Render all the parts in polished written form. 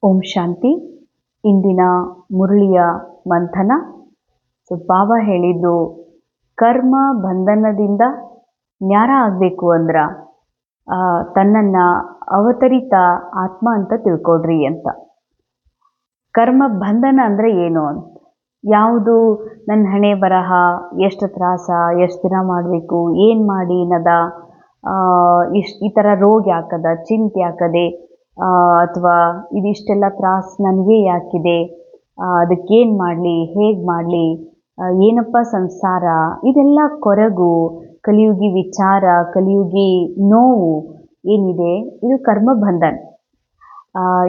ಓಂ ಶಾಂತಿ. ಇಂದಿನ ಮುರಳಿಯ ಮಂಥನ. ಬಾಬಾ ಹೇಳಿದ್ದು, ಕರ್ಮ ಬಂಧನದಿಂದ ನ್ಯಾರ ಆಗಬೇಕು ಅಂದ್ರ ತನ್ನನ್ನು ಅವತರಿತ ಆತ್ಮ ಅಂತ ತಿಳ್ಕೊಡ್ರಿ ಅಂತ. ಕರ್ಮ ಬಂಧನ ಅಂದರೆ ಏನು ಅಂತ, ಯಾವುದು ನನ್ನ ಹಣೆ ಬರಹ, ಎಷ್ಟು ತ್ರಾಸ, ಎಷ್ಟು ದಿನ ಮಾಡಬೇಕು, ಏನು ಮಾಡಿ ನದ, ಈ ಥರ ರೋಗ ಯಾಕದ, ಚಿಂತೆ ಯಾಕದೆ, ಅಥವಾ ಇದಿಷ್ಟೆಲ್ಲ ತ್ರಾಸ ನನಗೆ ಯಾಕಿದೆ, ಅದಕ್ಕೇನು ಮಾಡಲಿ, ಹೇಗೆ ಮಾಡಲಿ, ಏನಪ್ಪ ಸಂಸಾರ, ಇದೆಲ್ಲ ಕೊರಗು, ಕಲಿಯುಗಿ ವಿಚಾರ, ಕಲಿಯುಗಿ ನೋವು ಏನಿದೆ, ಇದು ಕರ್ಮ ಬಂಧನ.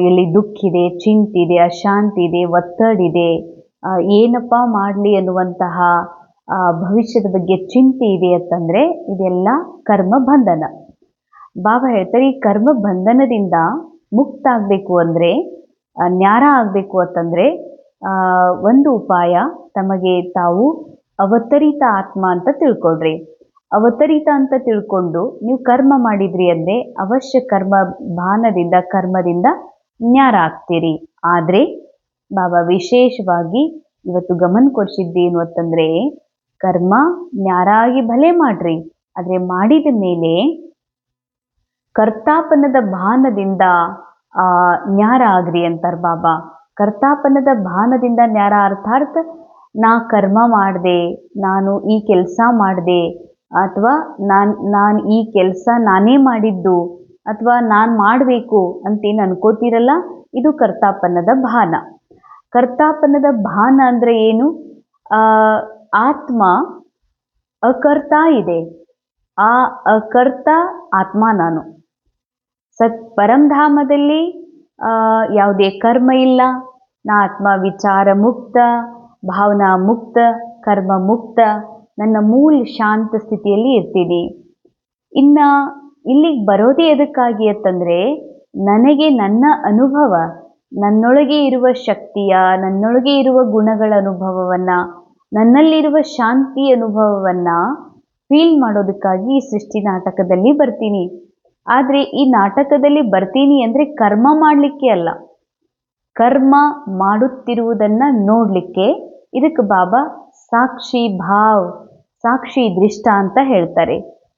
ಎಲ್ಲಿ ದುಃಖ ಇದೆ, ಚಿಂತಿದೆ, ಅಶಾಂತಿ ಇದೆ, ಒತ್ತಡಿದೆ, ಏನಪ್ಪ ಮಾಡಲಿ ಅನ್ನುವಂತಹ ಭವಿಷ್ಯದ ಬಗ್ಗೆ ಚಿಂತೆ ಇದೆ ಅಂತಂದರೆ ಇದೆಲ್ಲ ಕರ್ಮ ಬಂಧನ. ಬಾಬಾ ಹೇಳ್ತಾರೆ, ಈ ಕರ್ಮ ಬಂಧನದಿಂದ ಮುಕ್ತ ಆಗಬೇಕು ಅಂದರೆ, ನ್ಯಾರ ಆಗಬೇಕು ಅಂತಂದರೆ ಒಂದು ಉಪಾಯ, ತಮಗೆ ತಾವು ಅವತರಿತ ಆತ್ಮ ಅಂತ ತಿಳ್ಕೊಳ್ರಿ. ಅವತರಿತ ಅಂತ ತಿಳ್ಕೊಂಡು ನೀವು ಕರ್ಮ ಮಾಡಿದ್ರಿ ಅಂದರೆ ಅವಶ್ಯ ಕರ್ಮದಿಂದ ನ್ಯಾರ ಆಗ್ತೀರಿ. ಆದರೆ ಬಾಬಾ ವಿಶೇಷವಾಗಿ ಇವತ್ತು ಗಮನ ಕೊಡಿಸಿದ್ದೇನು ಅಂತಂದರೆ, ಕರ್ಮ ನ್ಯಾರ ಆಗಿ ಭಲೆ ಮಾಡ್ರಿ, ಆದರೆ ಮಾಡಿದ ಮೇಲೆ ಕರ್ತಾಪನದ ಭಾನದಿಂದ ನ್ಯಾರ ಆಗ್ರಿ ಅಂತಾರೆ ಬಾಬಾ. ಕರ್ತಾಪನದ ಭಾನದಿಂದ ನ್ಯಾರ ಅರ್ಥಾತ್ ನಾ ಕರ್ಮ ಮಾಡಿದೆ, ನಾನು ಈ ಕೆಲಸ ಮಾಡಿದೆ, ಅಥವಾ ನಾನು ಈ ಕೆಲಸ ನಾನೇ ಮಾಡಿದ್ದು, ಅಥವಾ ನಾನು ಮಾಡಬೇಕು ಅಂತೇನು ಅನ್ಕೋತಿರಲ್ಲ, ಇದು ಕರ್ತಾಪನದ ಭಾನ. ಕರ್ತಾಪನದ ಭಾನ ಅಂದರೆ ಏನು? ಆತ್ಮ ಅಕರ್ತ ಇದೆ, ಆ ಅಕರ್ತ ಆತ್ಮ ನಾನು. ಪರಂಧಾಮದಲ್ಲಿ ಯಾವುದೇ ಕರ್ಮ ಇಲ್ಲ, ನಾ ಆತ್ಮ ವಿಚಾರ ಮುಕ್ತ, ಭಾವನಾ ಮುಕ್ತ, ಕರ್ಮ ಮುಕ್ತ, ನನ್ನ ಮೂಲ ಶಾಂತ ಸ್ಥಿತಿಯಲ್ಲಿ ಇರ್ತೀನಿ. ಇನ್ನು ಇಲ್ಲಿಗೆ ಬರೋದೇ ಎದಕ್ಕಾಗಿ ಅಂತಂದರೆ, ನನಗೆ ನನ್ನ ಅನುಭವ, ನನ್ನೊಳಗೆ ಇರುವ ಶಕ್ತಿಯ, ನನ್ನೊಳಗೆ ಇರುವ ಗುಣಗಳ ಅನುಭವವನ್ನು, ನನ್ನಲ್ಲಿರುವ ಶಾಂತಿ ಅನುಭವವನ್ನು ಫೀಲ್ ಮಾಡೋದಕ್ಕಾಗಿ ಈ ಸೃಷ್ಟಿ ನಾಟಕದಲ್ಲಿ ಬರ್ತೀನಿ. ಆದರೆ ಈ ನಾಟಕದಲ್ಲಿ ಬರ್ತೀನಿ ಅಂದರೆ ಕರ್ಮ ಮಾಡಲಿಕ್ಕೆ ಅಲ್ಲ, ಕರ್ಮ ಮಾಡುತ್ತಿರುವುದನ್ನು ನೋಡಲಿಕ್ಕೆ. ಇದಕ್ಕೆ ಬಾಬಾ ಸಾಕ್ಷಿ ಭಾವ್, ಸಾಕ್ಷಿ ದೃಷ್ಟ ಅಂತ ಹೇಳ್ತಾರೆ.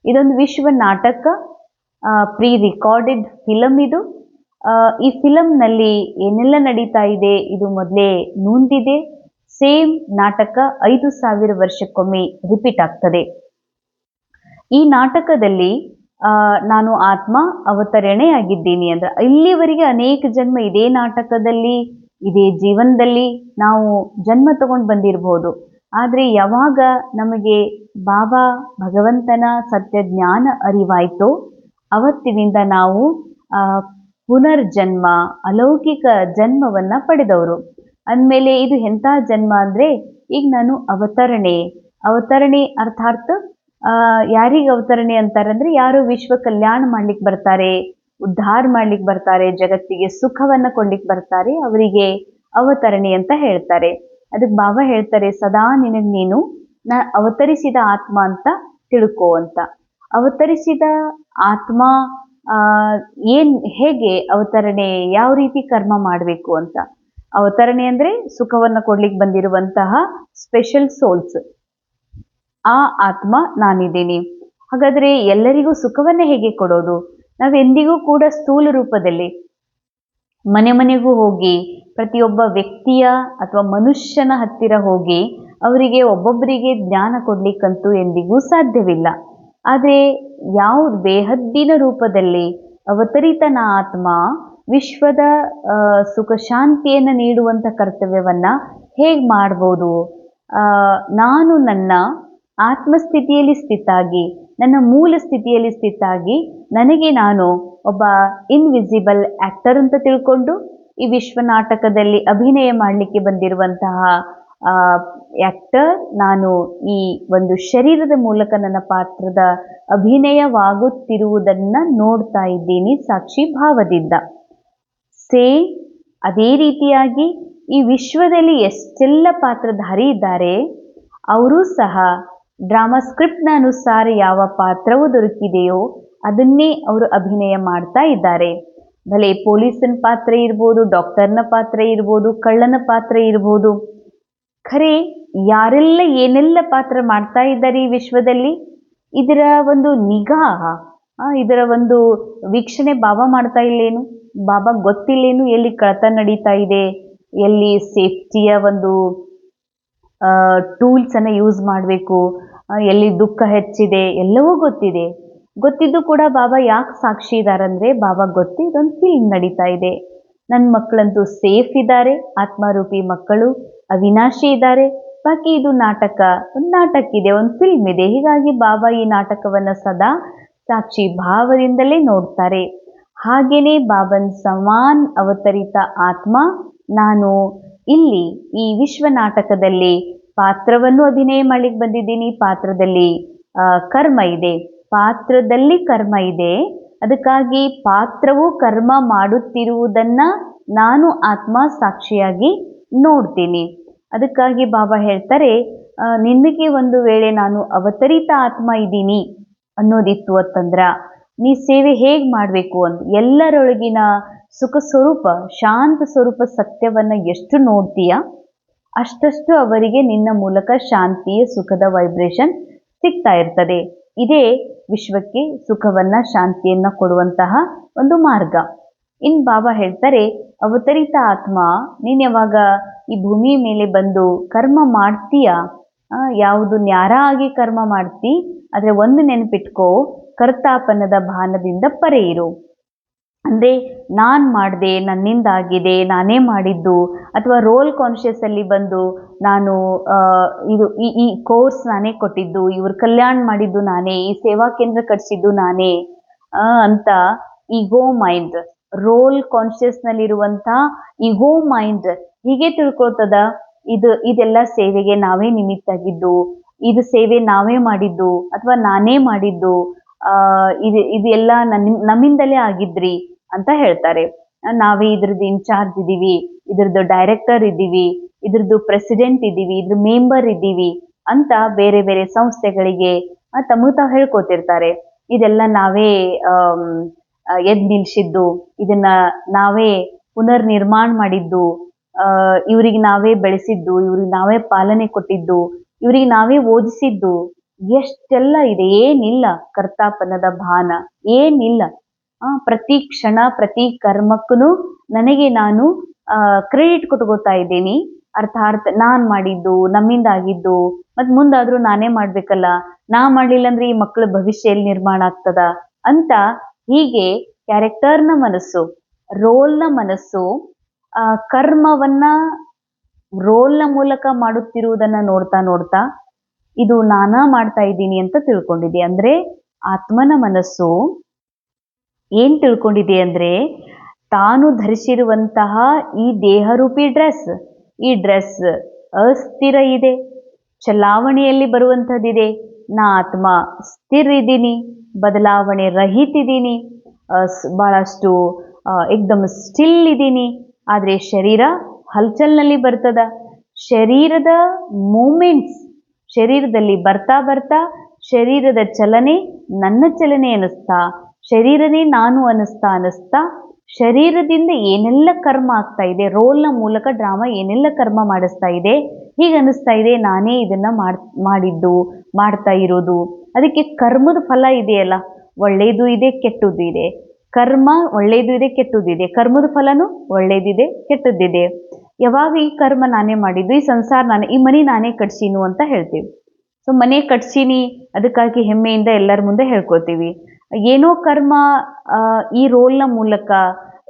ಇದೊಂದು ವಿಶ್ವ ನಾಟಕ, ಪ್ರೀ ರಿಕಾರ್ಡೆಡ್ ಫಿಲಮ್ ಇದು. ಈ ಫಿಲಮ್ನಲ್ಲಿ ಏನೆಲ್ಲ ನಡೀತಾ ಇದೆ ಇದು ಮೊದಲೇ ನೂಂದಿದೆ. ಸೇಮ್ ನಾಟಕ 5000 ವರ್ಷಕ್ಕೊಮ್ಮೆ ರಿಪೀಟ್ ಆಗ್ತದೆ. ಈ ನಾಟಕದಲ್ಲಿ ನಾನು ಆತ್ಮ ಅವತರಣೆಯಾಗಿದ್ದೀನಿ ಅಂದ್ರೆ ಇಲ್ಲಿವರೆಗೆ ಅನೇಕ ಜನ್ಮ ಇದೇ ನಾಟಕದಲ್ಲಿ, ಇದೇ ಜೀವನದಲ್ಲಿ ನಾವು ಜನ್ಮ ತಗೊಂಡು ಬಂದಿರಬಹುದು. ಆದರೆ ಯಾವಾಗ ನಮಗೆ ಬಾಬಾ ಭಗವಂತನ ಸತ್ಯ ಜ್ಞಾನ ಅರಿವಾಯಿತೋ ಅವತ್ತಿನಿಂದ ನಾವು ಪುನರ್ಜನ್ಮ, ಅಲೌಕಿಕ ಜನ್ಮವನ್ನು ಪಡೆದವರು. ಅಂದಮೇಲೆ ಇದು ಎಂಥ ಜನ್ಮ ಅಂದರೆ, ಈಗ ನಾನು ಅವತರಣೆ ಅರ್ಥಾತ್ ಯಾರಿಗೆ ಅವತರಣೆ ಅಂತಾರಂದ್ರೆ, ಯಾರು ವಿಶ್ವ ಕಲ್ಯಾಣ ಮಾಡ್ಲಿಕ್ಕೆ ಬರ್ತಾರೆ, ಉದ್ಧಾರ ಮಾಡ್ಲಿಕ್ಕೆ ಬರ್ತಾರೆ, ಜಗತ್ತಿಗೆ ಸುಖವನ್ನು ಕೊಡ್ಲಿಕ್ಕೆ ಬರ್ತಾರೆ, ಅವರಿಗೆ ಅವತರಣೆ ಅಂತ ಹೇಳ್ತಾರೆ. ಅದಕ್ಕೆ ಬಾಬಾ ಹೇಳ್ತಾರೆ, ಸದಾ ನಿನಗೆ ನೀನು ಅವತರಿಸಿದ ಆತ್ಮ ಅಂತ ತಿಳ್ಕೋ ಅಂತ. ಅವತರಿಸಿದ ಆತ್ಮ ಹೇಗೆ ಅವತರಣೆ, ಯಾವ ರೀತಿ ಕರ್ಮ ಮಾಡಬೇಕು ಅಂತ. ಅವತರಣೆ ಅಂದರೆ ಸುಖವನ್ನು ಕೊಡ್ಲಿಕ್ಕೆ ಬಂದಿರುವಂತಹ ಸ್ಪೆಷಲ್ ಸೋಲ್ಸ್, ಆ ಆತ್ಮ ನಾನಿದ್ದೀನಿ. ಹಾಗಾದರೆ ಎಲ್ಲರಿಗೂ ಸುಖವನ್ನೇ ಹೇಗೆ ಕೊಡೋದು? ನಾವೆಂದಿಗೂ ಕೂಡ ಸ್ಥೂಲ ರೂಪದಲ್ಲಿ ಮನೆಗೂ ಹೋಗಿ ಪ್ರತಿಯೊಬ್ಬ ವ್ಯಕ್ತಿಯ ಅಥವಾ ಮನುಷ್ಯನ ಹತ್ತಿರ ಹೋಗಿ ಅವರಿಗೆ ಒಬ್ಬೊಬ್ಬರಿಗೆ ಜ್ಞಾನ ಕೊಡ್ಲಿಕ್ಕಂತೂ ಎಂದಿಗೂ ಸಾಧ್ಯವಿಲ್ಲ. ಆದರೆ ಯಾವುದು ಬೇಹದ್ದಿನ ರೂಪದಲ್ಲಿ ಅವತರಿತನ ಆತ್ಮ ವಿಶ್ವದ ಸುಖ ಶಾಂತಿಯನ್ನು ನೀಡುವಂಥ ಕರ್ತವ್ಯವನ್ನು ಹೇಗೆ ಮಾಡ್ಬೋದು? ನಾನು ನನ್ನ ಆತ್ಮಸ್ಥಿತಿಯಲ್ಲಿ ಸ್ಥಿತಾಗಿ, ನನ್ನ ಮೂಲ ಸ್ಥಿತಿಯಲ್ಲಿ ಸ್ಥಿತಾಗಿ, ನನಗೆ ನಾನು ಒಬ್ಬ ಇನ್ವಿಸಿಬಲ್ ಆ್ಯಕ್ಟರ್ ಅಂತ ತಿಳ್ಕೊಂಡು ಈ ವಿಶ್ವ ನಾಟಕದಲ್ಲಿ ಅಭಿನಯ ಮಾಡಲಿಕ್ಕೆ ಬಂದಿರುವಂತಹ ಆ್ಯಕ್ಟರ್ ನಾನು. ಈ ಒಂದು ಶರೀರದ ಮೂಲಕ ನನ್ನ ಪಾತ್ರದ ಅಭಿನಯವಾಗುತ್ತಿರುವುದನ್ನು ನೋಡ್ತಾ ಇದ್ದೀನಿ ಸಾಕ್ಷಿ ಭಾವದಿಂದ. ಅದೇ ರೀತಿಯಾಗಿ ಈ ವಿಶ್ವದಲ್ಲಿ ಎಷ್ಟೆಲ್ಲ ಪಾತ್ರಧಾರಿ ಇದ್ದಾರೆ, ಅವರೂ ಸಹ ಡ್ರಾಮಾ ಸ್ಕ್ರಿಪ್ಟ್ನ ಅನುಸಾರ ಯಾವ ಪಾತ್ರವು ದೊರಕಿದೆಯೋ ಅದನ್ನೇ ಅವರು ಅಭಿನಯ ಮಾಡ್ತಾ ಇದ್ದಾರೆ. ಭಲೆ ಪೊಲೀಸನ ಪಾತ್ರ ಇರ್ಬೋದು, ಡಾಕ್ಟರ್ನ ಪಾತ್ರ ಇರ್ಬೋದು, ಕಳ್ಳನ ಪಾತ್ರ ಇರ್ಬೋದು. ಖರೆ ಯಾರೆಲ್ಲ ಏನೆಲ್ಲ ಪಾತ್ರ ಮಾಡ್ತಾ ಇದ್ದಾರೆ ಈ ವಿಶ್ವದಲ್ಲಿ, ಇದರ ಒಂದು ನಿಗಾ, ಇದರ ಒಂದು ವೀಕ್ಷಣೆ ಬಾಬಾ ಮಾಡ್ತಾ ಇಲ್ಲೇನು? ಬಾಬಾ ಗೊತ್ತಿಲ್ಲೇನು ಎಲ್ಲಿ ಕಳತ ನಡೀತಾ ಇದೆ, ಎಲ್ಲಿ ಸೇಫ್ಟಿಯ ಒಂದು ಟೂಲ್ಸ್ ಅನ್ನ ಯೂಸ್ ಮಾಡಬೇಕು, ಎಲ್ಲಿ ದುಃಖ ಹೆಚ್ಚಿದೆ, ಎಲ್ಲವೂ ಗೊತ್ತಿದೆ. ಗೊತ್ತಿದ್ದು ಕೂಡ ಬಾಬಾ ಯಾಕೆ ಸಾಕ್ಷಿ ಇದ್ದಾರಂದ್ರೆ, ಬಾಬಾ ಗೊತ್ತು ಇದೊಂದು ಫಿಲ್ಮ್ ನಡೀತಾ ಇದೆ, ನನ್ನ ಮಕ್ಕಳಂತೂ ಸೇಫ್ ಇದ್ದಾರೆ, ಆತ್ಮರೂಪಿ ಮಕ್ಕಳು ಅವಿನಾಶಿ ಇದ್ದಾರೆ, ಬಾಕಿ ಇದು ನಾಟಕ, ಒಂದು ನಾಟಕ ಇದೆ, ಒಂದು ಫಿಲ್ಮ್ ಇದೆ. ಹೀಗಾಗಿ ಬಾಬಾ ಈ ನಾಟಕವನ್ನ ಸದಾ ಸಾಕ್ಷಿ ಭಾವದಿಂದಲೇ ನೋಡ್ತಾರೆ. ಹಾಗೇನೆ ಬಾಬನ್ ಸಮಾನ್ ಅವತರಿತ ಆತ್ಮ ನಾನು ಇಲ್ಲಿ ಈ ವಿಶ್ವ ನಾಟಕದಲ್ಲಿ ಪಾತ್ರವನ್ನು ಅಭಿನಯ ಮಾಡ್ಲಿಕ್ಕೆ ಬಂದಿದ್ದೀನಿ. ಪಾತ್ರದಲ್ಲಿ ಕರ್ಮ ಇದೆ, ಪಾತ್ರದಲ್ಲಿ ಕರ್ಮ ಇದೆ. ಅದಕ್ಕಾಗಿ ಪಾತ್ರವು ಕರ್ಮ ಮಾಡುತ್ತಿರುವುದನ್ನ ನಾನು ಆತ್ಮ ಸಾಕ್ಷಿಯಾಗಿ ನೋಡ್ತೀನಿ. ಅದಕ್ಕಾಗಿ ಬಾಬಾ ಹೇಳ್ತಾರೆ, ನಿನಗೆ ಒಂದು ವೇಳೆ ನಾನು ಅವತರಿತ ಆತ್ಮ ಇದ್ದೀನಿ ಅನ್ನೋದಿತ್ತು ಅಂತಂದ್ರ ನೀ ಸೇವೆ ಹೇಗ್ ಮಾಡ್ಬೇಕು ಅಂತ, ಎಲ್ಲರೊಳಗಿನ ಸುಖ ಸ್ವರೂಪ, ಶಾಂತ ಸ್ವರೂಪ ಸತ್ಯವನ್ನ ಎಷ್ಟು ನೋಡ್ತೀಯ ಅಷ್ಟಷ್ಟು ಅವರಿಗೆ ನಿನ್ನ ಮೂಲಕ ಶಾಂತಿಯ ಸುಖದ ವೈಬ್ರೇಷನ್ ಸಿಗ್ತಾ ಇರ್ತದೆ. ಇದೇ ವಿಶ್ವಕ್ಕೆ ಸುಖವನ್ನ ಶಾಂತಿಯನ್ನ ಕೊಡುವಂತಹ ಒಂದು ಮಾರ್ಗ. ಇನ್ ಬಾಬಾ ಹೇಳ್ತಾರೆ, ಅವತರಿತ ಆತ್ಮ ನೀನ್ ಯಾವಾಗ ಈ ಭೂಮಿ ಮೇಲೆ ಬಂದು ಕರ್ಮ ಮಾಡ್ತೀಯ, ಯಾವುದು ನ್ಯಾರ ಆಗಿ ಕರ್ಮ ಮಾಡ್ತಿ, ಆದ್ರೆ ಒಂದು ನೆನಪಿಟ್ಕೋ, ಕರ್ತಾಪನದ ಭಾನದಿಂದ ಪರೆ ಇರು. ಅಂದ್ರೆ ನಾನ್ ಮಾಡ್ದೆ, ನನ್ನಿಂದಾಗಿದೆ, ನಾನೇ ಮಾಡಿದ್ದು, ಅಥವಾ ರೋಲ್ ಕಾನ್ಶಿಯಸ್ ಅಲ್ಲಿ ಬಂದು ನಾನು ಇದು ಈ ಕೋರ್ಸ್ ನಾನೇ ಕೊಟ್ಟಿದ್ದು, ಇವ್ರ ಕಲ್ಯಾಣ ಮಾಡಿದ್ದು ನಾನೇ, ಈ ಸೇವಾ ಕೇಂದ್ರ ಕಟ್ಸಿದ್ದು ನಾನೇ ಅಂತ ಈಗೋ ಮೈಂಡ್, ರೋಲ್ ಕಾನ್ಶಿಯಸ್ ನಲ್ಲಿರುವಂತ ಈಗೋ ಮೈಂಡ್ ಹೀಗೆ ತಿಳ್ಕೊಳ್ತದ, ಇದೆಲ್ಲ ಸೇವೆಗೆ ನಾವೇ ನಿಮಿತ್ತಾಗಿದ್ದು, ಇದು ಸೇವೆ ನಾವೇ ಮಾಡಿದ್ದು ಅಥವಾ ನಾನೇ ಮಾಡಿದ್ದು, ಇದೆಲ್ಲ ನಮ್ಮಿಂದಲೇ ಆಗಿದ್ರಿ ಅಂತ ಹೇಳ್ತಾರೆ. ನಾವೇ ಇದ್ರದ್ದು ಇನ್ಚಾರ್ಜ್ ಇದ್ದೀವಿ, ಇದ್ರದ್ದು ಡೈರೆಕ್ಟರ್ ಇದ್ದೀವಿ, ಇದ್ರದ್ದು ಪ್ರೆಸಿಡೆಂಟ್ ಇದ್ದೀವಿ, ಇದ್ರ ಮೆಂಬರ್ ಇದ್ದೀವಿ ಅಂತ ಬೇರೆ ಬೇರೆ ಸಂಸ್ಥೆಗಳಿಗೆ ತಮ್ಮ ತಾವು ಹೇಳ್ಕೊತಿರ್ತಾರೆ. ಇದೆಲ್ಲ ನಾವೇ ಎದ್ ನಿಲ್ಸಿದ್ದು, ಇದನ್ನ ನಾವೇ ಪುನರ್ ನಿರ್ಮಾಣ ಮಾಡಿದ್ದು, ಇವ್ರಿಗೆ ನಾವೇ ಬೆಳೆಸಿದ್ದು, ಇವ್ರಿಗೆ ನಾವೇ ಪಾಲನೆ ಕೊಟ್ಟಿದ್ದು, ಇವ್ರಿಗೆ ನಾವೇ ಓದಿಸಿದ್ದು, ಎಷ್ಟೆಲ್ಲ ಇದೆ. ಏನಿಲ್ಲ ಕರ್ತಾಪನದ ಭಾನ, ಏನಿಲ್ಲ. ಪ್ರತಿ ಕ್ಷಣ ಪ್ರತಿ ಕರ್ಮಕ್ಕೂ ನನಗೆ ನಾನು ಕ್ರೆಡಿಟ್ ಕೊಟ್ಕೋತಾ ಇದ್ದೀನಿ. ಅರ್ಥಾತ್ ನಾನ್ ಮಾಡಿದ್ದು, ನಮ್ಮಿಂದ ಆಗಿದ್ದು, ಮತ್ ಮುಂದಾದ್ರೂ ನಾನೇ ಮಾಡ್ಬೇಕಲ್ಲ, ನಾ ಮಾಡ್ಲಿಲ್ಲ ಅಂದ್ರೆ ಈ ಮಕ್ಕಳ ಭವಿಷ್ಯ ಎಲ್ಲಿ ನಿರ್ಮಾಣ ಆಗ್ತದ ಅಂತ. ಹೀಗೆ ಕ್ಯಾರೆಕ್ಟರ್ನ ಮನಸ್ಸು, ರೋಲ್ನ ಮನಸ್ಸು ಕರ್ಮವನ್ನ ರೋಲ್ನ ಮೂಲಕ ಮಾಡುತ್ತಿರುವುದನ್ನ ನೋಡ್ತಾ ನೋಡ್ತಾ ಇದು ನಾನಾ ಮಾಡ್ತಾ ಇದ್ದೀನಿ ಅಂತ ತಿಳ್ಕೊಂಡಿದೆ. ಅಂದ್ರೆ ಆತ್ಮನ ಮನಸ್ಸು ಏನ್ ತಿಳ್ಕೊಂಡಿದೆ ಅಂದ್ರೆ, ತಾನು ಧರಿಸಿರುವಂತಹ ಈ ದೇಹರೂಪಿ ಡ್ರೆಸ್, ಈ ಡ್ರೆಸ್ ಅಸ್ಥಿರ ಇದೆ, ಚಲಾವಣೆಯಲ್ಲಿ ಬರುವಂಥದ್ದಿದೆ. ನಾ ಆತ್ಮ ಸ್ಥಿರ ಇದ್ದೀನಿ, ಬದಲಾವಣೆ ರಹಿತಿದ್ದೀನಿ, ಬಹಳಷ್ಟು ಏಕ್ದಮ್ ಸ್ಟಿಲ್ ಇದ್ದೀನಿ. ಆದ್ರೆ ಶರೀರ ಹಲ್ಚಲ್ನಲ್ಲಿ ಬರ್ತದ. ಶರೀರದ ಮೂಮೆಂಟ್ಸ್, ಶರೀರದಲ್ಲಿ ಬರ್ತಾ ಬರ್ತಾ ಶರೀರದ ಚಲನೆ ನನ್ನ ಚಲನೆ ಅನಿಸ್ತಾ, ಶರೀರನೇ ನಾನು ಅನಿಸ್ತಾ ಶರೀರದಿಂದ ಏನೆಲ್ಲ ಕರ್ಮ ಆಗ್ತಾ ಇದೆ, ರೋಲ್ನ ಮೂಲಕ ಡ್ರಾಮಾ ಏನೆಲ್ಲ ಕರ್ಮ ಮಾಡಿಸ್ತಾ ಇದೆ, ಹೀಗೆ ಅನಿಸ್ತಾ ಇದೆ ನಾನೇ ಇದನ್ನ ಮಾಡಿದ್ದು, ಮಾಡ್ತಾ ಇರೋದು. ಅದಕ್ಕೆ ಕರ್ಮದ ಫಲ ಇದೆಯಲ್ಲ, ಒಳ್ಳೇದು ಇದೆ ಕೆಟ್ಟದ್ದು ಇದೆ. ಕರ್ಮ ಒಳ್ಳೇದು ಇದೆ ಕೆಟ್ಟದ್ದು ಇದೆ, ಕರ್ಮದ ಫಲನೂ ಒಳ್ಳೇದಿದೆ ಕೆಟ್ಟದ್ದಿದೆ. ಯಾವಾಗ ಈ ಕರ್ಮ ನಾನೇ ಮಾಡಿದ್ದು, ಈ ಸಂಸಾರ ನಾನೇ, ಈ ಮನೆ ನಾನೇ ಕಟ್ಸೀನು ಅಂತ ಹೇಳ್ತೀವಿ. ಸೊ ಮನೆ ಕಟ್ಸೀನಿ, ಅದಕ್ಕಾಗಿ ಹೆಮ್ಮೆಯಿಂದ ಎಲ್ಲರ ಮುಂದೆ ಹೇಳ್ಕೊತೀವಿ. ಏನೋ ಕರ್ಮ ಈ ರೋಲ್ನ ಮೂಲಕ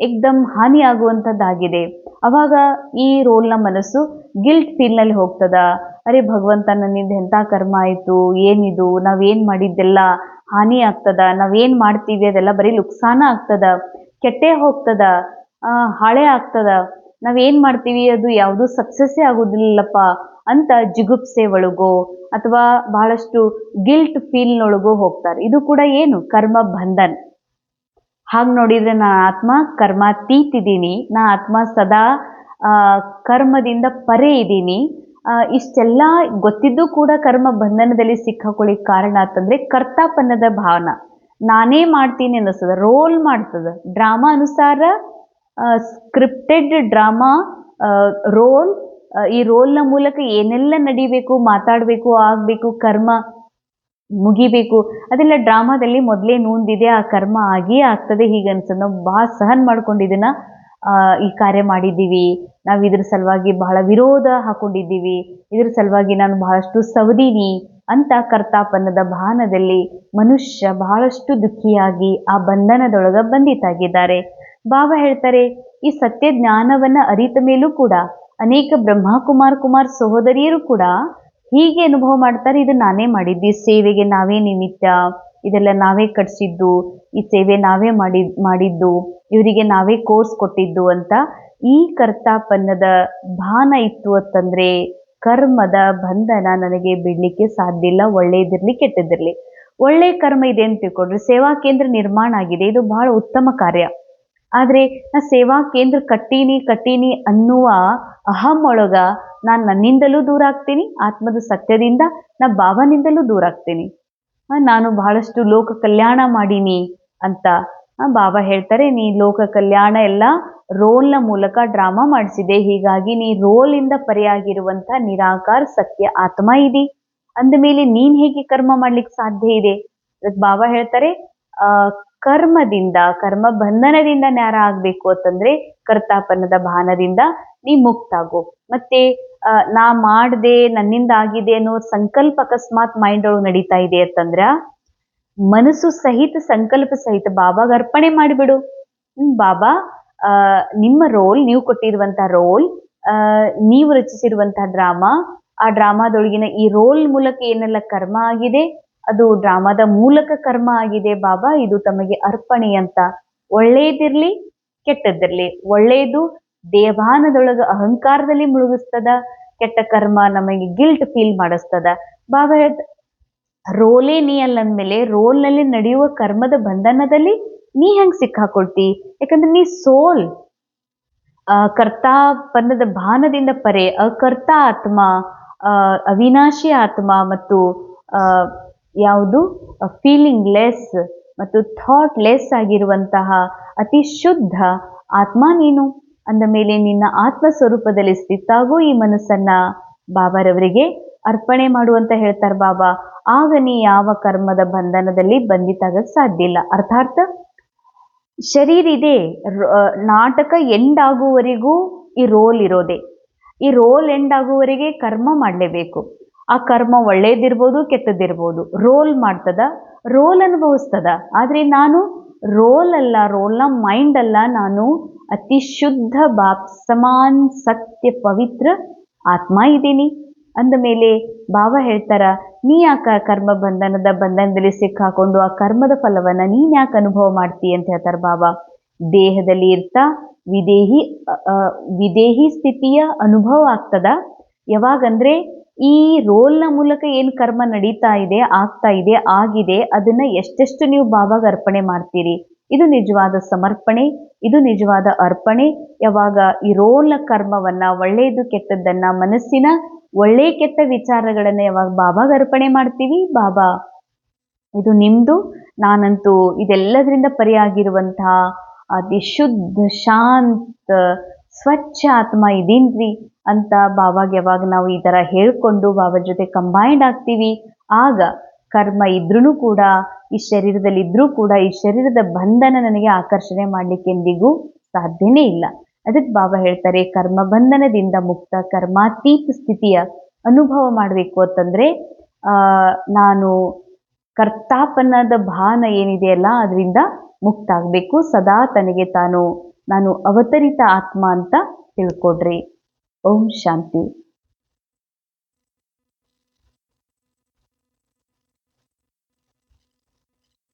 ಏಕ್ದಮ್ ಹಾನಿ ಆಗುವಂಥದ್ದಾಗಿದೆ, ಅವಾಗ ಈ ರೋಲ್ನ ಮನಸ್ಸು ಗಿಲ್ಟ್ ಫೀಲ್ನಲ್ಲಿ ಹೋಗ್ತದ. ಅರೆ ಭಗವಂತ, ನನ್ನಿಂದ ಎಂಥ ಕರ್ಮ ಆಯಿತು, ಏನಿದು, ನಾವೇನು ಮಾಡಿದ್ದೆಲ್ಲ ಹಾನಿ ಆಗ್ತದ, ನಾವೇನು ಮಾಡ್ತೀವಿ ಅದೆಲ್ಲ ಬರೀ ನುಕ್ಸಾನ ಆಗ್ತದ, ಕೆಟ್ಟೇ ಹೋಗ್ತದ, ಹಾಳೆ ಆಗ್ತದ, ನಾವೇನು ಮಾಡ್ತೀವಿ ಅದು ಯಾವುದೂ ಸಕ್ಸಸ್ಸೇ ಆಗೋದಿಲ್ಲಪ್ಪ ಅಂತ ಜಿಗುಪ್ಸೆ ಒಳಗೋ ಅಥವಾ ಬಹಳಷ್ಟು ಗಿಲ್ಟ್ ಫೀಲ್ನೊಳಗೋ ಹೋಗ್ತಾರೆ. ಇದು ಕೂಡ ಏನು ಕರ್ಮ ಬಂಧನ್. ಹಾಗೆ ನೋಡಿದ್ರೆ ನಾ ಆತ್ಮ ಕರ್ಮಾತೀತಿದ್ದೀನಿ, ನಾ ಆತ್ಮ ಸದಾ ಕರ್ಮದಿಂದ ಪರೆ ಇದ್ದೀನಿ. ಇಷ್ಟೆಲ್ಲ ಗೊತ್ತಿದ್ದು ಕೂಡ ಕರ್ಮ ಬಂಧನದಲ್ಲಿ ಸಿಕ್ಕಾಕೊಳ್ಳಿಕ್ಕೆ ಕಾರಣ ಅಂತಂದ್ರೆ ಕರ್ತಾಪನ್ನದ ಭಾವನ. ನಾನೇ ಮಾಡ್ತೀನಿ ಅನ್ನಿಸ್ತದ, ರೋಲ್ ಮಾಡ್ತದ. ಡ್ರಾಮಾ ಅನುಸಾರ ಸ್ಕ್ರಿಪ್ಟೆಡ್ ಡ್ರಾಮಾ ರೋಲ್, ಈ ರೋಲ್ನ ಮೂಲಕ ಏನೆಲ್ಲ ನಡಿಬೇಕು, ಮಾತಾಡಬೇಕು, ಆಗಬೇಕು, ಕರ್ಮ ಮುಗಿಬೇಕು, ಅದೆಲ್ಲ ಡ್ರಾಮಾದಲ್ಲಿ ಮೊದಲೇ ನೂಂದಿದೆ. ಆ ಕರ್ಮ ಆಗಿಯೇ ಆಗ್ತದೆ. ಹೀಗೆ ಅನ್ಸೋದು. ನಾವು ಭಾಳ ಸಹನ್ ಮಾಡ್ಕೊಂಡು ಇದನ್ನ ಈ ಕಾರ್ಯ ಮಾಡಿದ್ದೀವಿ, ನಾವು ಇದ್ರ ಸಲುವಾಗಿ ಬಹಳ ವಿರೋಧ ಹಾಕೊಂಡಿದ್ದೀವಿ, ಇದ್ರ ಸಲುವಾಗಿ ನಾನು ಬಹಳಷ್ಟು ಸವದೀನಿ ಅಂತ ಕರ್ತಾಪನ್ನದ ಭಾನದಲ್ಲಿ ಮನುಷ್ಯ ಬಹಳಷ್ಟು ದುಃಖಿಯಾಗಿ ಆ ಬಂಧನದೊಳಗ ಬಂಧಿತಾಗಿದ್ದಾರೆ. ಬಾಬಾ ಹೇಳ್ತಾರೆ, ಈ ಸತ್ಯ ಜ್ಞಾನವನ್ನ ಅರಿತ ಮೇಲೂ ಕೂಡ ಅನೇಕ ಕುಮಾರ್ ಸಹೋದರಿಯರು ಕೂಡ ಹೀಗೆ ಅನುಭವ ಮಾಡ್ತಾರೆ. ಇದು ನಾನೇ ಮಾಡಿದ್ದು, ಈ ಸೇವೆಗೆ ನಾವೇ ನಿಮಿತ್ತ, ಇದೆಲ್ಲ ನಾವೇ ಕಟ್ಸಿದ್ದು, ಈ ಸೇವೆ ನಾವೇ ಮಾಡಿದ್ದು, ಇವರಿಗೆ ನಾವೇ ಕೋರ್ಸ್ ಕೊಟ್ಟಿದ್ದು ಅಂತ. ಈ ಕರ್ತಾಪನ್ನದ ಭಾನ ಇತ್ತು ಅಂತಂದ್ರೆ ಕರ್ಮದ ಬಂಧನ ನನಗೆ ಬಿಡ್ಲಿಕ್ಕೆ ಸಾಧ್ಯ ಇಲ್ಲ, ಒಳ್ಳೇದಿರ್ಲಿ ಕೆಟ್ಟದಿರ್ಲಿ. ಒಳ್ಳೆ ಕರ್ಮ ಇದೆ ಅಂತ ತಿಳ್ಕೊಂಡ್ರೆ ಸೇವಾ ಕೇಂದ್ರ ನಿರ್ಮಾಣ ಆಗಿದೆ, ಇದು ಬಹಳ ಉತ್ತಮ ಕಾರ್ಯ. ಆದ್ರೆ ನಾ ಸೇವಾ ಕೇಂದ್ರ ಕಟ್ಟೀನಿ ಅನ್ನುವ ಅಹಂ ಒಳಗ ನನ್ನಿಂದಲೂ ದೂರ ಆಗ್ತೀನಿ, ಆತ್ಮದ ಸತ್ಯದಿಂದ ನಾ ಬಾಬನಿಂದಲೂ ದೂರ ಆಗ್ತೀನಿ. ನಾನು ಬಹಳಷ್ಟು ಲೋಕ ಕಲ್ಯಾಣ ಮಾಡೀನಿ ಅಂತ ಬಾಬಾ ಹೇಳ್ತಾರೆ, ನೀ ಲೋಕ ಕಲ್ಯಾಣ ಎಲ್ಲ ರೋಲ್ನ ಮೂಲಕ ಡ್ರಾಮಾ ಮಾಡಿಸಿದೆ, ಹೀಗಾಗಿ ನೀ ರೋಲಿಂದ ಪರೆಯಾಗಿರುವಂತ ನಿರಾಕಾರ ಸತ್ಯ ಆತ್ಮ ಇದಿ. ಅಂದ ಮೇಲೆ ನೀನ್ ಹೇಗೆ ಕರ್ಮ ಮಾಡ್ಲಿಕ್ಕೆ ಸಾಧ್ಯ ಇದೆ? ಬಾಬಾ ಹೇಳ್ತಾರೆ, ಕರ್ಮ ಬಂಧನದಿಂದ ನ್ಯಾರ ಆಗ್ಬೇಕು ಅಂತಂದ್ರೆ ಕರ್ತಾಪನ್ನದ ಭಾನದಿಂದ ನೀ ಮುಕ್ತಾಗು. ಮತ್ತೆ ನಾ ಮಾಡ್ದೆ, ನನ್ನಿಂದ ಆಗಿದೆ ಅನ್ನೋ ಸಂಕಲ್ಪ ಅಕಸ್ಮಾತ್ ಮೈಂಡ್ ಒಳಗೆ ನಡೀತಾ ಇದೆ ಅಂತಂದ್ರ ಮನಸ್ಸು ಸಹಿತ ಸಂಕಲ್ಪ ಸಹಿತ ಬಾಬಾಗ ಅರ್ಪಣೆ ಮಾಡಿಬಿಡು. ಬಾಬಾ, ನಿಮ್ಮ ರೋಲ್, ನೀವು ಕೊಟ್ಟಿರುವಂತ ರೋಲ್, ನೀವು ರಚಿಸಿರುವಂತಹ ಡ್ರಾಮಾ, ಆ ಡ್ರಾಮಾದೊಳಗಿನ ಈ ರೋಲ್ ಮೂಲಕ ಏನೆಲ್ಲ ಕರ್ಮ ಆಗಿದೆ ಅದು ಡ್ರಾಮಾದ ಮೂಲಕ ಕರ್ಮ ಆಗಿದೆ ಬಾಬಾ, ಇದು ತಮಗೆ ಅರ್ಪಣೆ ಅಂತ. ಒಳ್ಳೇದಿರ್ಲಿ ಕೆಟ್ಟದ್ದಿರ್ಲಿ, ಒಳ್ಳೇದು ದೇವಾನದೊಳಗ ಅಹಂಕಾರದಲ್ಲಿ ಮುಳುಗಿಸ್ತದ, ಕೆಟ್ಟ ಕರ್ಮ ನಮಗೆ ಗಿಲ್ಟ್ ಫೀಲ್ ಮಾಡಿಸ್ತದ. ಬಾಬಾ ರೋಲೇ ನೀ ಅಲ್ಲಂದ್ಮೇಲೆ ರೋಲ್ನಲ್ಲಿ ನಡೆಯುವ ಕರ್ಮದ ಬಂಧನದಲ್ಲಿ ನೀ ಹೆಂಗ್ ಸಿಕ್ಕಾಕೊಳ್ತಿ? ಯಾಕಂದ್ರೆ ನೀ ಸೋಲ್, ಕರ್ತಾಪನ್ನದ ಭಾನದಿಂದ ಪರೆ ಅಕರ್ತ ಆತ್ಮ, ಅವಿನಾಶಿ ಆತ್ಮ ಮತ್ತು ಯಾವುದು ಫೀಲಿಂಗ್ ಲೆಸ್ ಮತ್ತು ಥಾಟ್ ಲೆಸ್ ಆಗಿರುವಂತಹ ಅತಿ ಶುದ್ಧ ಆತ್ಮ ನೀನು. ಅಂದ ಮೇಲೆ ನಿನ್ನ ಆತ್ಮ ಸ್ವರೂಪದಲ್ಲಿ ಸ್ಥಿತಾಗೂ ಈ ಮನಸ್ಸನ್ನ ಬಾಬಾರವರಿಗೆ ಅರ್ಪಣೆ ಮಾಡುವಂತ ಹೇಳ್ತಾರೆ ಬಾಬಾ. ಆಗ ನೀ ಯಾವ ಕರ್ಮದ ಬಂಧನದಲ್ಲಿ ಬಂಧಿತಾಗಕ್ಕೆ ಸಾಧ್ಯ ಇಲ್ಲ. ಅರ್ಥಾತ್ ಶರೀರ ಇದೆ, ನಾಟಕ ಎಂಡ್ ಆಗುವವರೆಗೂ ಈ ರೋಲ್ ಇರೋದೆ. ಈ ರೋಲ್ ಎಂಡ್ ಆಗುವವರೆಗೆ ಕರ್ಮ ಮಾಡಲೇಬೇಕು. ಆ ಕರ್ಮ ಒಳ್ಳೇದಿರ್ಬೋದು ಕೆಟ್ಟದಿರ್ಬೋದು, ರೋಲ್ ಮಾಡ್ತದ, ರೋಲ್ ಅನುಭವಿಸ್ತದ. ಆದ್ರೆ ನಾನು ರೋಲ್ ಅಲ್ಲ, ರೋಲ್ನ ಮೈಂಡ್ ಅಲ್ಲ, ನಾನು ಅತಿ ಶುದ್ಧ ಬಾಪ್ ಸಮಾನ್ ಸತ್ಯ ಪವಿತ್ರ ಆತ್ಮ ಇದ್ದೀನಿ. ಅಂದ ಮೇಲೆ ಬಾಬಾ ಹೇಳ್ತಾರ, ನೀ ಯಾಕೆ ಕರ್ಮ ಬಂಧನದಲ್ಲಿ ಸಿಕ್ಕಾಕೊಂಡು ಆ ಕರ್ಮದ ಫಲವನ್ನ ನೀನ್ ಯಾಕೆ ಅನುಭವ ಮಾಡ್ತೀಯ ಅಂತ ಹೇಳ್ತಾರ ಬಾಬಾ. ದೇಹದಲ್ಲಿ ಇರ್ತಾ ವಿದೇಹಿ ಸ್ಥಿತಿಯ ಅನುಭವ ಆಗ್ತದ. ಯಾವಾಗಂದ್ರೆ ಈ ರೋಲ್ನ ಮೂಲಕ ಏನ್ ಕರ್ಮ ನಡೀತಾ ಇದೆ, ಆಗ್ತಾ ಇದೆ, ಆಗಿದೆ, ಅದನ್ನ ಎಷ್ಟೆಷ್ಟು ನೀವು ಬಾಬಾಗ ಅರ್ಪಣೆ ಮಾಡ್ತೀರಿ, ಇದು ನಿಜವಾದ ಸಮರ್ಪಣೆ, ಇದು ನಿಜವಾದ ಅರ್ಪಣೆ. ಯಾವಾಗ ಈ ರೋಲ್ನ ಕರ್ಮವನ್ನ, ಒಳ್ಳೆಯದು ಕೆಟ್ಟದ್ದನ್ನ, ಮನಸ್ಸಿನ ಒಳ್ಳೆ ಕೆಟ್ಟ ವಿಚಾರಗಳನ್ನ ಯಾವಾಗ ಬಾಬಾಗ ಅರ್ಪಣೆ ಮಾಡ್ತೀವಿ, ಬಾಬಾ ಇದು ನಿಮ್ದು, ನಾನಂತೂ ಇದೆಲ್ಲದರಿಂದ ಪರಿಯಾಗಿರುವಂತಹ ಅತಿ ಶುದ್ಧ ಶಾಂತ ಸ್ವಚ್ಛ ಆತ್ಮ ಇದೀನ್ರಿ ಅಂತ ಬಾಬಾಗೆ ಯಾವಾಗ ನಾವು ಈ ತರ ಹೇಳ್ಕೊಂಡು ಬಾಬಾ ಜೊತೆ ಕಂಬೈಂಡ್ ಆಗ್ತೀವಿ, ಆಗ ಕರ್ಮ ಇದ್ರೂ ಕೂಡ, ಈ ಶರೀರದಲ್ಲಿ ಇದ್ರೂ ಕೂಡ, ಈ ಶರೀರದ ಬಂಧನ ನನಗೆ ಆಕರ್ಷಣೆ ಮಾಡ್ಲಿಕ್ಕೆ ಎಂದಿಗೂ ಸಾಧ್ಯನೇ ಇಲ್ಲ. ಅದಕ್ಕೆ ಬಾಬಾ ಹೇಳ್ತಾರೆ, ಕರ್ಮ ಬಂಧನದಿಂದ ಮುಕ್ತ ಕರ್ಮಾತೀತ ಸ್ಥಿತಿಯ ಅನುಭವ ಮಾಡಬೇಕು ಅಂತಂದ್ರೆ ನಾನು ಕರ್ತಾಪನ್ನದ ಭಾನ ಏನಿದೆಯಲ್ಲ ಅದರಿಂದ ಮುಕ್ತ ಆಗ್ಬೇಕು. ಸದಾ ತನಗೆ ನಾನು ಅವತರಿತ ಆತ್ಮ ಅಂತ ತಿಳ್ಕೊಡ್ರಿ. ಓಂ ಶಾಂತಿ.